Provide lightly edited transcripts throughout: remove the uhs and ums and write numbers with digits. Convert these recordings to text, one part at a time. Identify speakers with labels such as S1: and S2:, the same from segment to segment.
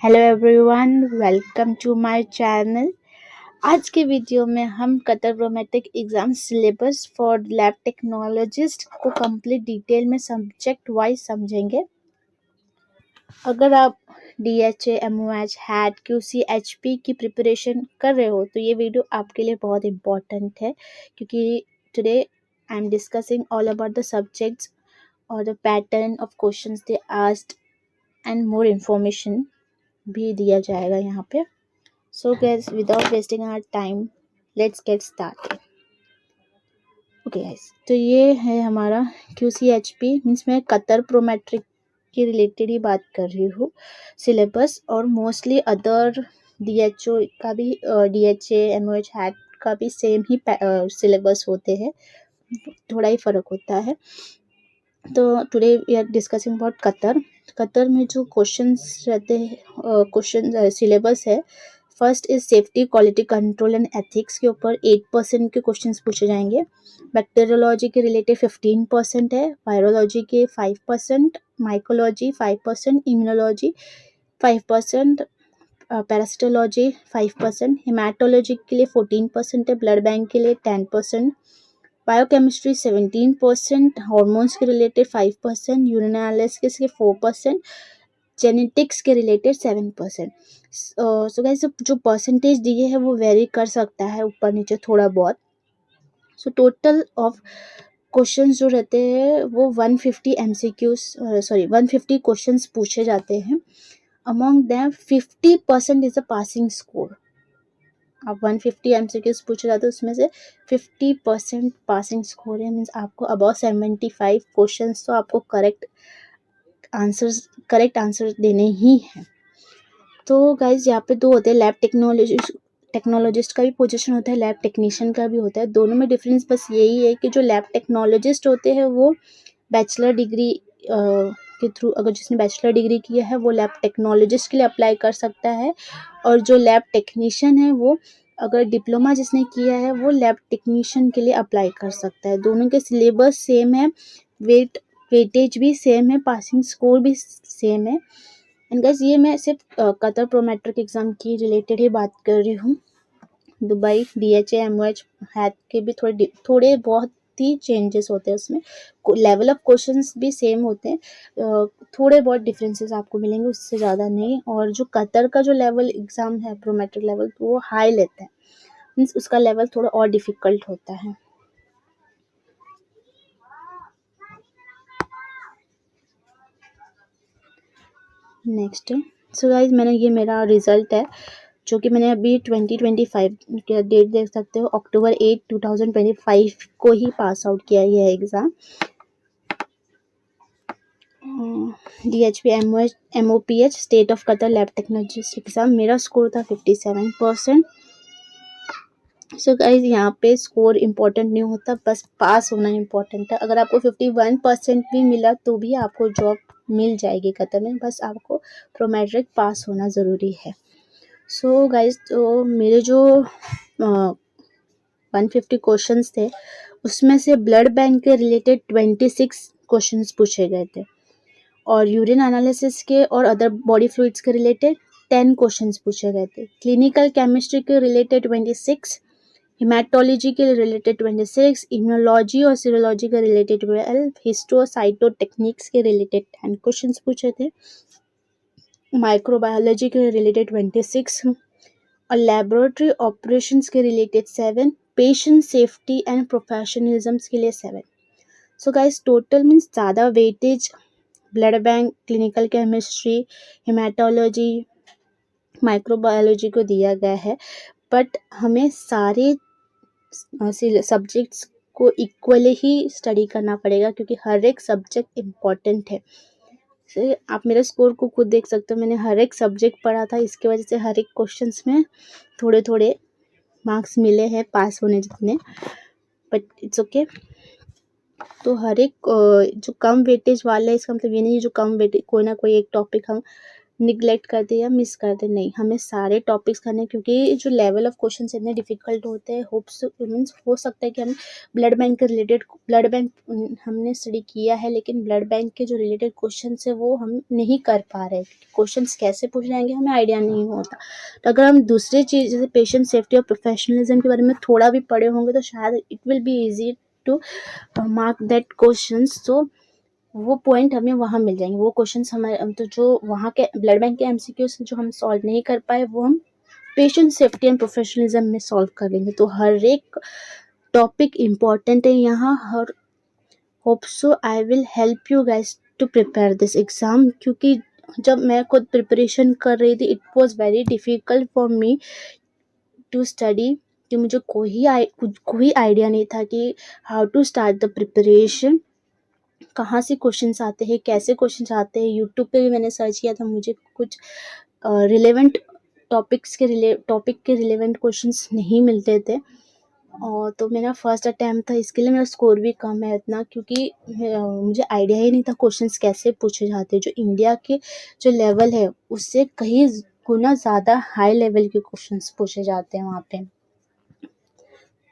S1: Hello everyone, welcome to my channel. आज के video में हम Qatar Prometric exam syllabus for lab technologist को कंप्लीट डिटेल में सब्जेक्ट वाइज समझेंगे। अगर आप DHA, MOH, हैट, QC, HP की प्रिपरेशन कर रहे हो तो ये वीडियो आपके लिए बहुत इम्पोर्टेंट है, क्योंकि today I am discussing all about the subjects और the pattern of questions they asked and more information भी दिया जाएगा यहाँ पे। So guys, without wasting our time, let's get started. Okay guys, तो ये है हमारा QCHP, मीन्स मैं कतर प्रोमेट्रिक के रिलेटेड ही बात कर रही हूँ सिलेबस, और मोस्टली अदर DHO का भी DHA, MOH, हैट का भी सेम ही सिलेबस होते हैं, थोड़ा ही फ़र्क होता है। तो today we are discussing about Qatar में जो क्वेश्चंस रहते हैं, क्वेश्चन सिलेबस है, first is safety, quality control and ethics के ऊपर 8% के क्वेश्चंस पूछे जाएंगे। बैक्टीरियोलॉजी के रिलेटेड 15% है, वायरोलॉजी के 5%, माइकोलॉजी 5%, इम्यूनोलॉजी 5%, पैरासिटोलॉजी 5%, हेमाटोलॉजी के लिए 14% है, ब्लड बैंक के लिए 10%, बायोकेमिस्ट्री 17%, हार्मोन्स के रिलेटेड 5%, यूरिन एनालिसिस के 4%, जेनेटिक्स के रिलेटेड 7%। सो गाइस, जो परसेंटेज दिए है वो वेरी कर सकता है ऊपर नीचे थोड़ा बहुत। सो टोटल ऑफ क्वेश्चंस जो रहते हैं वो 150 क्वेश्चंस पूछे जाते हैं। Among them 50% is a passing score. आप 150 MCQs पूछे जाते हैं, उसमें से 50% पासिंग स्कोर है, मीन्स आपको अबाउट 75 क्वेश्चंस तो आपको करेक्ट आंसर देने ही हैं। तो गाइज, यहाँ पे दो होते हैं, लैब टेक्नोलॉजिस्ट का भी पोजीशन होता है, लैब टेक्नीशियन का भी होता है। दोनों में डिफरेंस बस यही है कि जो लैब टेक्नोलॉजिस्ट होते हैं वो बैचलर डिग्री के थ्रू, अगर जिसने बैचलर डिग्री किया है वो लैब टेक्नोलॉजिस्ट के लिए अप्लाई कर सकता है, और जो लैब टेक्नीशियन है वो अगर डिप्लोमा जिसने किया है वो लैब टेक्नीशियन के लिए अप्लाई कर सकता है। दोनों के सिलेबस सेम है, वेटेज भी सेम है, पासिंग स्कोर भी सेम है। एंड गाइस, ये मैं सिर्फ कतर प्रोमेट्रिक एग्ज़ाम की रिलेटेड ही बात कर रही हूँ। दुबई DHA, MOH, हैट के भी थोड़े बहुत ही चेंजेस होते हैं उसमें, लेवल ऑफ क्वेश्चंस भी सेम होते हैं, थोड़े बहुत डिफरेंसेस आपको मिलेंगे, उससे ज़्यादा नहीं। और जो कतर का जो लेवल एग्ज़ाम है प्रोमेट्रिक लेवल, तो वो हाई लेता है, मीन्स उसका लेवल थोड़ा और डिफ़िकल्ट होता है। नेक्स्ट, सो गाइस, ये मेरा रिज़ल्ट है जो कि मैंने अभी 2025 का डेट देख सकते हो, अक्टूबर 8, 2025 को ही पास आउट किया ये exam. DHP, MOPH, state of Qatar lab technologist exam, मेरा स्कोर था 57%। सो गाइज, यहाँ पे स्कोर इम्पोर्टेंट नहीं होता, बस पास होना इम्पोर्टेंट है। अगर आपको 51% भी मिला तो भी आपको जॉब मिल जाएगी कतर में, बस आपको प्रोमेट्रिक पास होना ज़रूरी है। सो गाइज, तो मेरे जो 150 क्वेश्चंस थे उसमें से ब्लड बैंक के रिलेटेड 26 क्वेश्चंस पूछे गए थे, और यूरिन एनालिसिस के और अदर बॉडी फ्लूइड्स के रिलेटेड 10 क्वेश्चंस पूछे गए थे। क्लिनिकल केमिस्ट्री के रिलेटेड 26, हेमाटोलॉजी के रिलेटेड 26, इम्यूनोलॉजी और सीरोलॉजी के रिलेटेड 12, हिस्टो साइटो टेक्निक्स के रिलेटेड 10 क्वेश्चंस पूछे थे, माइक्रोबायोलॉजी के रिलेटेड 26, और लैबोरेटरी ऑपरेशंस के related 7, patient safety and professionalism के लिए 7। सो गाइस, टोटल मीन्स ज़्यादा weightage blood bank, clinical chemistry, haematology, microbiology को दिया गया है, बट हमें सारे सब्जेक्ट्स को इक्वली ही स्टडी करना पड़ेगा, क्योंकि हर एक सब्जेक्ट इम्पॉर्टेंट है। से आप मेरे स्कोर को खुद देख सकते हो, मैंने हर एक सब्जेक्ट पढ़ा था, इसके वजह से हर एक क्वेश्चंस में थोड़े थोड़े मार्क्स मिले हैं पास होने जितने, बट इट्स ओके। तो हर एक जो कम वेटेज वाला है, इसका मतलब ये नहीं है जो कम वेटेज, कोई ना कोई एक टॉपिक हम निगलेक्ट कर दे या मिस कर दे, नहीं, हमें सारे टॉपिक्स करने, क्योंकि जो लेवल ऑफ क्वेश्चन इतने डिफिकल्ट होते हैं। होप्स मीन्स हो सकता है कि हम ब्लड बैंक के रिलेटेड, ब्लड बैंक हमने स्टडी किया है लेकिन ब्लड बैंक के जो रिलेटेड क्वेश्चन है वो हम नहीं कर पा रहे, क्वेश्चन कैसे पूछ जाएंगे हमें आइडिया नहीं होता। तो अगर हम दूसरी चीज़ जैसे पेशेंट सेफ्टी और प्रोफेशनलिज्म के बारे में थोड़ा भी पढ़े होंगे तो शायद it will be easy to mark that question. So वो पॉइंट हमें वहाँ मिल जाएंगे, वो क्वेश्चंस हमारे, तो जो वहाँ के ब्लड बैंक के एमसीक्यूज जो हम सॉल्व नहीं कर पाए वो हम पेशेंट सेफ्टी एंड प्रोफेशनलिज्म में सॉल्व कर लेंगे। तो हर एक टॉपिक इम्पॉर्टेंट है यहाँ। हर hope so I will help you guys to prepare this exam, क्योंकि जब मैं खुद प्रिपरेशन कर रही थी it was very difficult for me to study, कि मुझे कोई आइडिया नहीं था कि how to start the preparation, कहाँ से क्वेश्चंस आते हैं, कैसे क्वेश्चंस आते हैं। यूट्यूब पे भी मैंने सर्च किया था, मुझे कुछ रिलेवेंट टॉपिक के रिलेवेंट क्वेश्चंस नहीं मिलते थे। और तो मेरा फर्स्ट अटैम्प्ट था, इसके लिए मेरा स्कोर भी कम है इतना, क्योंकि मुझे आइडिया ही नहीं था क्वेश्चंस कैसे पूछे जाते हैं। जो इंडिया के जो लेवल है उससे कहीं गुना ज़्यादा हाई लेवल के क्वेश्चंस पूछे जाते हैं वहाँ पे।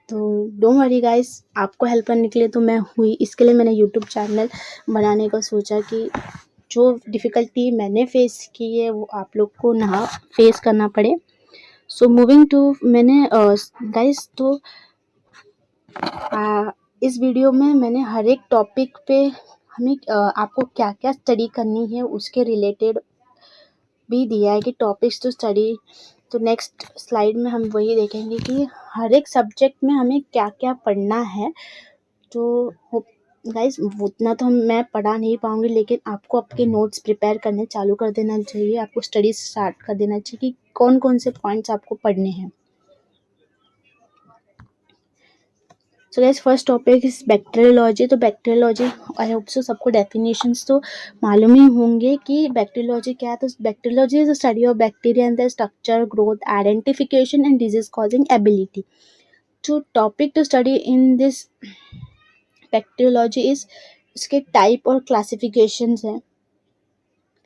S1: तो डोंट वरी गाइस, आपको हेल्प करने के लिए तो मैं हुई, इसके लिए मैंने यूट्यूब चैनल बनाने का सोचा कि जो डिफ़िकल्टी मैंने फेस की है वो आप लोग को ना फेस करना पड़े। सो मूविंग टू, मैंने गाइस तो इस वीडियो में मैंने हर एक टॉपिक पे हमें आपको क्या क्या स्टडी करनी है उसके रिलेटेड भी दिया है कि टॉपिक्स टू स्टडी। तो नेक्स्ट स्लाइड में हम वही देखेंगे कि हर एक सब्जेक्ट में हमें क्या क्या पढ़ना है। तो गाइस उतना तो मैं पढ़ा नहीं पाऊँगी, लेकिन आपको आपके नोट्स प्रिपेयर करने चालू कर देना चाहिए, आपको स्टडी स्टार्ट कर देना चाहिए कि कौन कौन से पॉइंट्स आपको पढ़ने हैं। So guys first topic is bacteriology. तो बैक्टीरियोलॉजी आई होप सो सबको डेफिनेशंस तो मालूम ही होंगे कि बैक्टीरियोलॉजी क्या है। तो bacteriology is the study of bacteria and the structure, growth, identification and disease causing ability. जो topic to study in this bacteriology is उसके टाइप और क्लासिफिकेशंस हैं।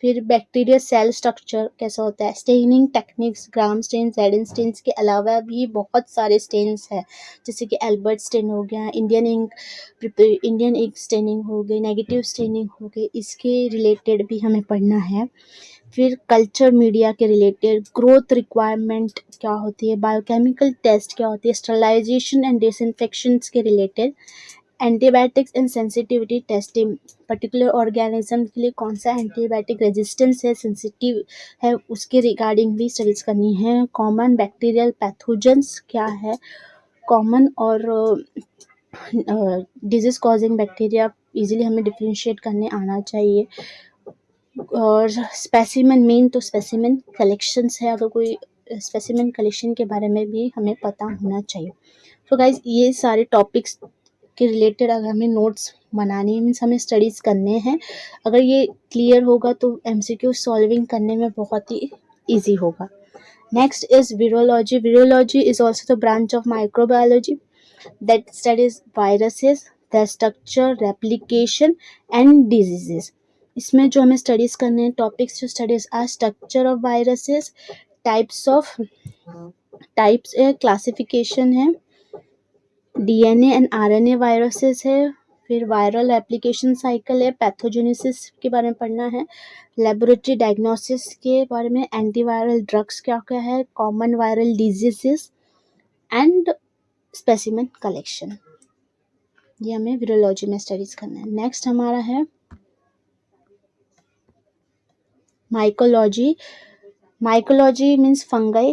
S1: फिर बैक्टीरिया सेल स्ट्रक्चर कैसा होता है, स्टेनिंग टेक्निक्स, ग्राम स्टेन, जेडन stains के अलावा भी बहुत सारे स्टेन्स हैं, जैसे कि एल्बर्ट स्टेन हो गया, इंडियन इंक स्टेनिंग हो गई, नेगेटिव स्टेनिंग हो गई, इसके रिलेटेड भी हमें पढ़ना है। फिर कल्चर मीडिया के रिलेटेड, ग्रोथ रिक्वायरमेंट क्या होती है, बायोकेमिकल टेस्ट क्या होती है, स्टरलाइजेशन एंड डिसइंफेक्शन के related, antibiotics and sensitivity testing, particular organism के लिए कौन सा एंटीबायोटिक रेजिस्टेंस है, सेंसिटिव है, उसके रिगार्डिंग भी स्टडीज करनी है। कॉमन बैक्टीरियल पैथोजेंस क्या है, कॉमन और डिजीज कॉजिंग बैक्टीरिया इजीली हमें डिफ्रेंशिएट करने आना चाहिए। और स्पेसिमेन, मेन तो स्पेसिमेन कलेक्शंस है, अगर कोई स्पेसिमेन कलेक्शन के बारे में भी हमें पता होना चाहिए। तो गाइज ये सारे टॉपिक्स के रिलेटेड अगर हमें नोट्स बनाने मीन्स हमें स्टडीज़ करने हैं, अगर ये क्लियर होगा तो एमसीक्यू सॉल्विंग करने में बहुत ही ईजी होगा। Next is virology. Virology is also the branch of microbiology that studies viruses, the structure, replication and diseases. इसमें जो हमें स्टडीज़ करने हैं टॉपिक्स जो studies are structure of viruses, types classification है, डीएनए एंड आरएनए वायरसेस है, फिर viral application cycle है, पैथोजेनेसिस के बारे में पढ़ना है, लेबोरेटरी डायग्नोसिस के बारे में, एंटीवायरल ड्रग्स क्या क्या है, common viral diseases and specimen collection. ये हमें वीरोलॉजी में स्टडीज करना है। नेक्स्ट हमारा है mycology. Mycology means fungi.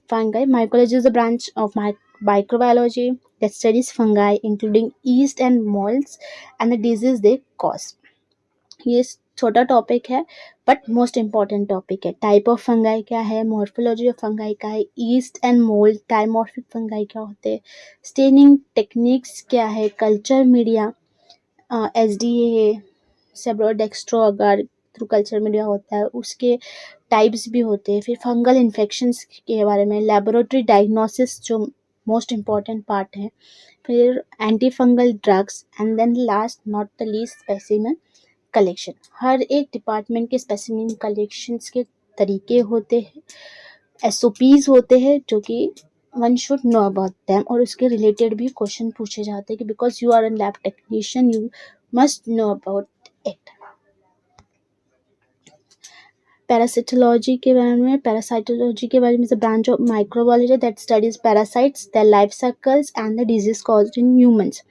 S1: Mycology is a branch of microbiology that studies fungi, including yeast and molds, and the disease they cause. ये छोटा topic है बट मोस्ट इम्पॉर्टेंट टॉपिक है। टाइप ऑफ फंगाई क्या है, morphology of fungi क्या है, east and mould, dimorphic fungi क्या होते हैं, स्टेनिंग टेक्निक्स क्या है, कल्चर मीडिया, एसडीए, सेब्रोडेक्स्ट्रो अगर थ्रू कल्चर मीडिया होता है उसके टाइप्स भी होते हैं। फिर फंगल इन्फेक्शंस के बारे में, लेबोरेटरी डायग्नोसिस जो मोस्ट इम्पॉर्टेंट पार्ट है, फिर anti fungal drugs and then last not the least specimen collection. हर एक डिपार्टमेंट के स्पेसिमेन कलेक्शंस के तरीके होते हैं, SOPs होते हैं जो कि one should know about them, और उसके रिलेटेड भी क्वेश्चन पूछे जाते हैं कि because you are an lab technician you must know about it. Parasitology के बारे में, पैरासाइटोलॉजी के बारे में is a branch of microbiology that studies parasites, their life cycles and the disease caused in humans.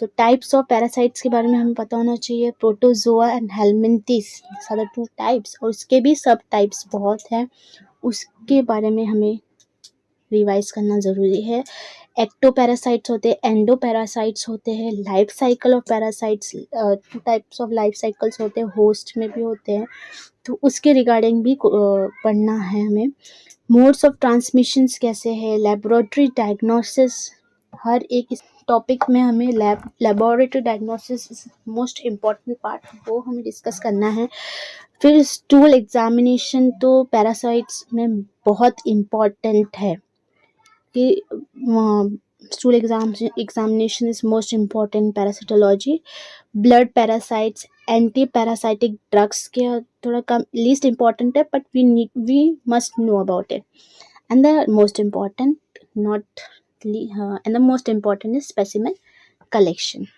S1: तो टाइप्स ऑफ पैरासाइट्स के बारे में हमें पता होना चाहिए, protozoa and helminths, this are the 2 types, और उसके भी सब टाइप्स बहुत हैं, उसके बारे में हमें रिवाइज करना ज़रूरी है। एक्टोपैरासाइट्स होते हैं, एंडोपैरासाइट्स होते हैं, life cycle of parasites, 2 types of life cycles होते हैं, होस्ट में भी होते हैं, तो उसके रिगार्डिंग भी पढ़ना है हमें। मोड्स ऑफ ट्रांसमिशंस कैसे है, लेबोरेटरी डायग्नोसिस, हर एक इस टॉपिक में हमें laboratory diagnosis is most important part, वो हमें डिस्कस करना है। फिर स्टूल एग्जामिनेशन तो पैरासाइट्स में बहुत इम्पॉर्टेंट है कि stool examination is most important parasitology. Blood parasites, anti parasitic drugs के थोड़ा कम लीस्ट इम्पॉर्टेंट है, but we must know about it. And the most important is specimen collection.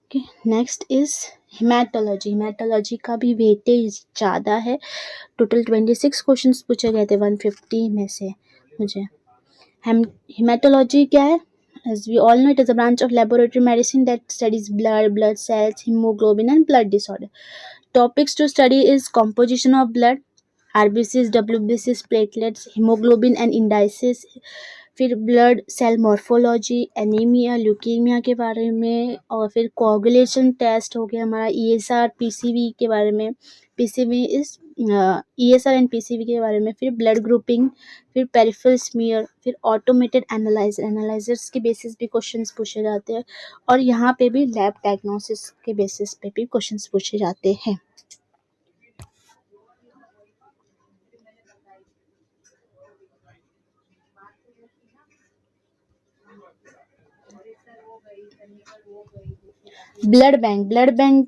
S1: Okay, next is hematology का भी weightage ज़्यादा है, total 26 questions पूछे गए थे 150 में से मुझे। हेमाटोलॉजी क्या है? As we all know, it is a branch of laboratory medicine that studies blood cells, hemoglobin and blood disorder. Topics to study is composition of blood, RBCs, WBCs, platelets, hemoglobin and indices, फिर blood cell morphology, anaemia, leukaemia के बारे में, और फिर coagulation test हो गया हमारा, ESR, PCV के बारे में, PCV इस ESR एंड PCV के बारे में, फिर ब्लड ग्रुपिंग, फिर पेरिफेरल स्मीयर, फिर ऑटोमेटेड एनालाइजर्स के बेसिस भी क्वेश्चंस पूछे जाते हैं, और यहाँ पे भी लैब डायग्नोसिस के बेसिस पे भी क्वेश्चंस पूछे जाते हैं। ब्लड बैंक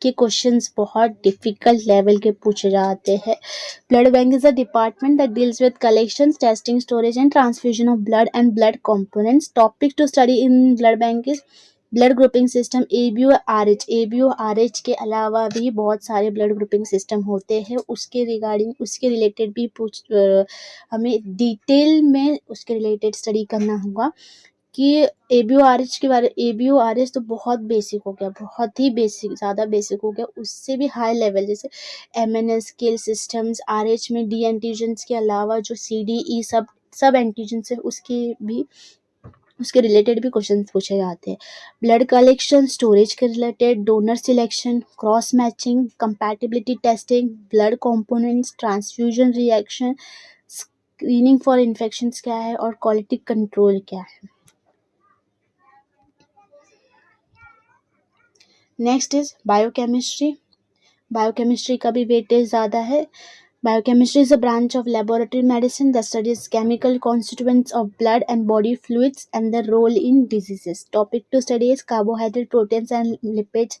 S1: के क्वेश्चंस बहुत डिफिकल्ट लेवल के पूछे जाते हैं। Blood bank is a department that deals with collections, testing, storage and transfusion of blood and blood components. Topic to study in blood bank is blood grouping system, ABO-RH के अलावा भी बहुत सारे blood grouping system होते हैं, उसके related भी हमें डिटेल में उसके रिलेटेड स्टडी करना होगा कि ABO-RH तो बहुत बेसिक हो गया, बहुत ही बेसिक, ज़्यादा बेसिक हो गया, उससे भी हाई लेवल जैसे MNS स्केल सिस्टम्स, RH में D एंटीजन्स के अलावा जो CDE सब एंटीजन्स है उसके रिलेटेड भी क्वेश्चन पूछे जाते हैं। ब्लड कलेक्शन, स्टोरेज के related, donor selection, cross matching, compatibility testing, blood components, transfusion reaction, screening for infections क्या है, और क्वालिटी कंट्रोल क्या है। नेक्स्ट इज बायोकेमिस्ट्री का भी वेटेज ज़्यादा है। Biochemistry is a branch of laboratory medicine that studies chemical constituents of blood and body fluids and their role in diseases. Topic to study is carbohydrate, proteins and lipids,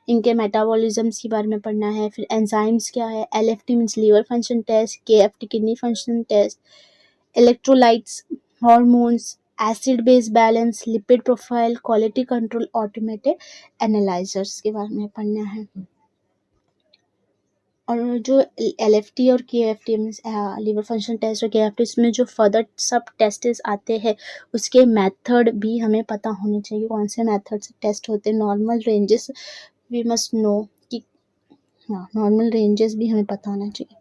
S1: इनके metabolisms के बारे में पढ़ना है। फिर enzymes क्या है, LFT means liver function test, KFT kidney function test, electrolytes, hormones, acid base balance, lipid profile, quality control, automated analysers के बारे में पढ़ना है। और जो LFT और KFT means liver function test और KFT, इसमें जो फर्दर सब टेस्ट आते हैं उसके मेथड भी हमें पता होने चाहिए, कौन से मेथड से टेस्ट होते हैं। Normal ranges we must know कि नॉर्मल रेंजेस भी हमें पता होना चाहिए।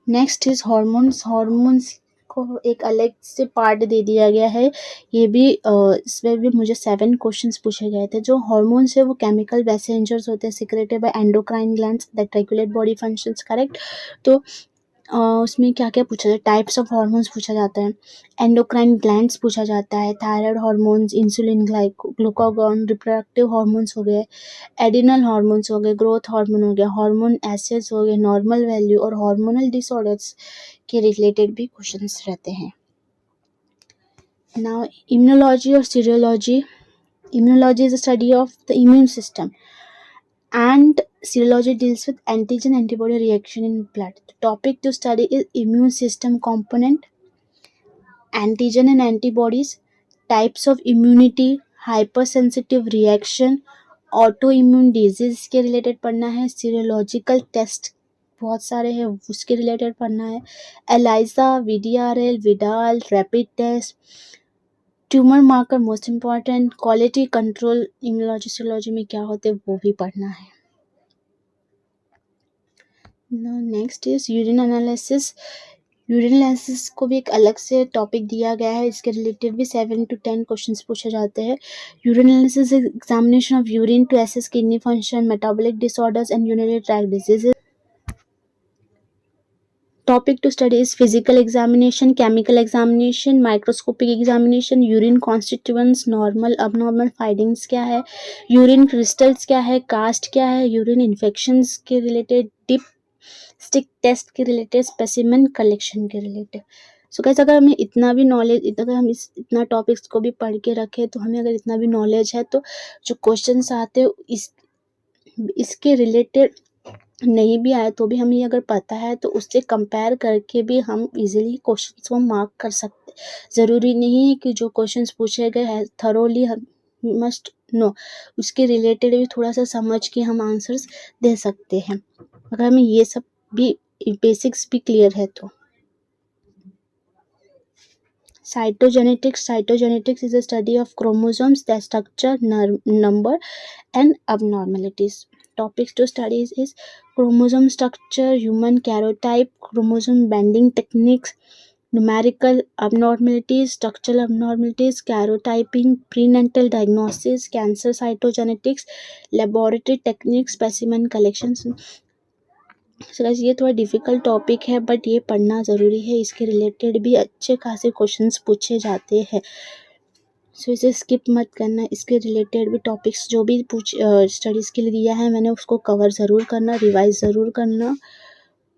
S1: नेक्स्ट इज हॉर्मोन्स को एक अलग से पार्ट दे दिया गया है, ये भी इसमें भी मुझे 7 क्वेश्चंस पूछे गए थे। जो हॉर्मोन्स है वो केमिकल मैसेंजर्स होते हैं secreted by endocrine glands that regulate body functions, correct. तो उसमें क्या क्या पूछा जाता है, टाइप्स ऑफ हार्मोन्स पूछा जाता है, एंडोक्राइन ग्लैंड्स पूछा जाता है, thyroid hormones, insulin, glucagon, reproductive hormones हो गए, एडिनल हार्मोन्स हो गए, ग्रोथ हार्मोन हो गया, हार्मोन एसिड्स हो गए, नॉर्मल वैल्यू, और हार्मोनल डिसऑर्डर्स के रिलेटेड भी क्वेश्चंस रहते हैं। नाउ इम्यूनोलॉजी और serology. Immunology is the study of the immune system and serology deals with antigen antibody reaction in blood. The topic to study is immune system component, antigen and antibodies, types of immunity, hypersensitive reaction, autoimmune disease के related पढ़ना है, serological test बहुत सारे हैं उसके related पढ़ना है, ELISA, VDRL, Widal, rapid test, tumour marker most important, quality control immunology serology में क्या होते हैं वो भी पढ़ना है. Next is urine analysis. Urine analysis को भी एक अलग से टॉपिक दिया गया है, इसके रिलेटेड भी 7 to 10 क्वेश्चंस पूछे जाते हैं. Urine analysis is examination of urine to assess kidney function, metabolic disorders and urinary tract diseases. Topic to study is physical examination, chemical examination, microscopic examination, urine constituents, normal, abnormal findings क्या है, urine crystals क्या है, cast क्या है, urine infections के related, dip stick test के related, specimen collection के related. सो कैसे अगर हमें इतना भी नॉलेज, अगर हम इतना टॉपिक्स को भी पढ़ के रखें तो हमें अगर इतना भी नॉलेज है तो जो क्वेश्चंस आते हैं इसके रिलेटेड नहीं भी आए तो भी हमें अगर पता है तो उससे कंपेयर करके भी हम इजीली क्वेश्चंस को मार्क कर सकते. ज़रूरी नहीं है कि जो क्वेश्चंस पूछे गए हैं थरोली हम मस्ट नो, उसके रिलेटेड भी थोड़ा सा समझ के हम आंसर्स दे सकते हैं अगर हमें ये सब भी बेसिक्स भी क्लियर है तो. Cytogenetics is a study of chromosomes, their structure, number and abnormalities. Topics to study is chromosome structure, human karyotype, chromosome bending techniques, numerical abnormalities, structural abnormalities, karyotyping, prenatal diagnosis, cancer cytogenetics, laboratory techniques, specimen collections. So guys ये थोड़ा difficult topic है but ये पढ़ना ज़रूरी है, इसके related भी अच्छे खासे क्वेश्चंस पूछे जाते हैं. सो इसे स्किप मत करना, इसके रिलेटेड भी टॉपिक्स जो भी स्टडीज़ के लिए दिया है मैंने उसको कवर ज़रूर करना, रिवाइज ज़रूर करना,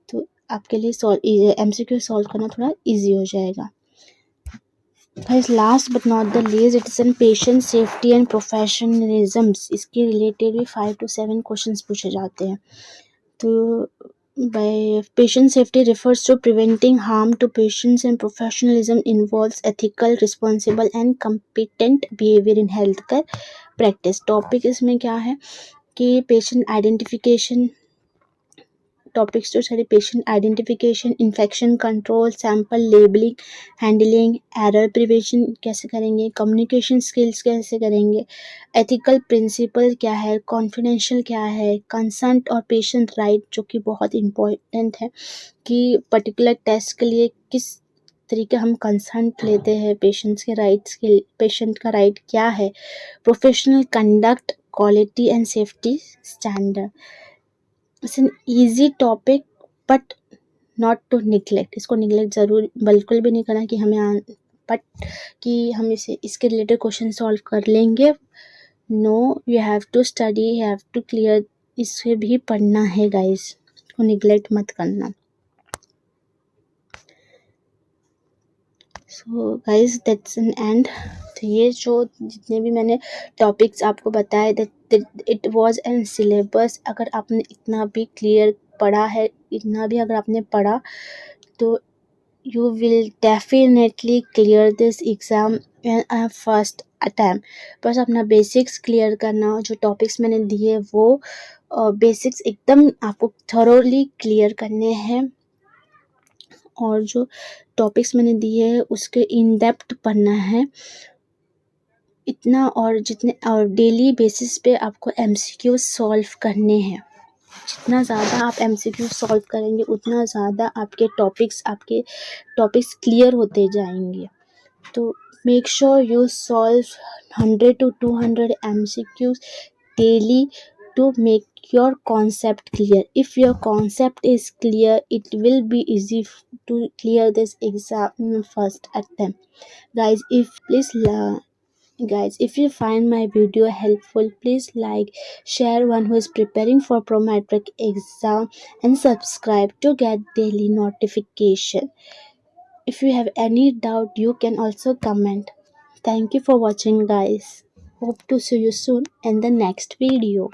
S1: तो आपके लिए MCQ सॉल्व करना थोड़ा ईजी हो जाएगा. Guys last but not the least it is in patient safety and professionalism. इसके रिलेटेड भी 5 to 7 क्वेश्चंस पूछे जाते हैं. तो by patient safety refers to preventing harm to patients and professionalism involves ethical, responsible and competent behavior in healthcare practice. Topic इसमें क्या है कि patient identification, topics to study patient identification, infection control, sample labelling, handling, error prevention कैसे करेंगे, communication skills कैसे करेंगे, ethical principal क्या है, कॉन्फिडेंशियल क्या है, कंसेंट और पेशेंट राइट जो कि बहुत इम्पोर्टेंट है कि पर्टिकुलर टेस्ट के लिए किस तरीके हम कंसेंट लेते हैं, पेशेंट्स के राइट्स के, पेशेंट का राइट क्या है, professional conduct, quality and safety standard. It's an easy topic but not to neglect. इसको निगलेक्ट ज़रूर बिल्कुल भी नहीं करना कि हमें बट कि हम इसके रिलेटेड क्वेश्चन सॉल्व कर लेंगे. No, you have to study, you have to clear, इसे भी पढ़ना है गाइस, इसको निगलेक्ट मत करना. So guys that's an end. तो ये जो जितने भी मैंने टॉपिक्स आपको बताए that it was an syllabus. अगर आपने इतना भी क्लियर पढ़ा है, इतना भी अगर आपने पढ़ा तो you will definitely clear this exam first attempt. बस अपना बेसिक्स क्लियर करना, जो टॉपिक्स मैंने दिए वो बेसिक्स एकदम आपको थरोली क्लियर करने हैं और जो टॉपिक्स मैंने दिए हैं उसके इन डेप्थ पढ़ना है इतना. और जितने और डेली बेसिस पे आपको MCQ सॉल्व करने हैं. जितना ज़्यादा आप MCQ सॉल्व करेंगे उतना ज़्यादा आपके टॉपिक्स क्लियर होते जाएंगे. तो make sure you solve 100 to 200 MCQs daily to make your concept clear. If your concept is clear, it will be easy to clear this exam first attempt. Guys, if you find my video helpful, please like, share one who is preparing for prometric exam and subscribe to get daily notification. If you have any doubt, you can also comment. Thank you for watching guys. Hope to see you soon in the next video.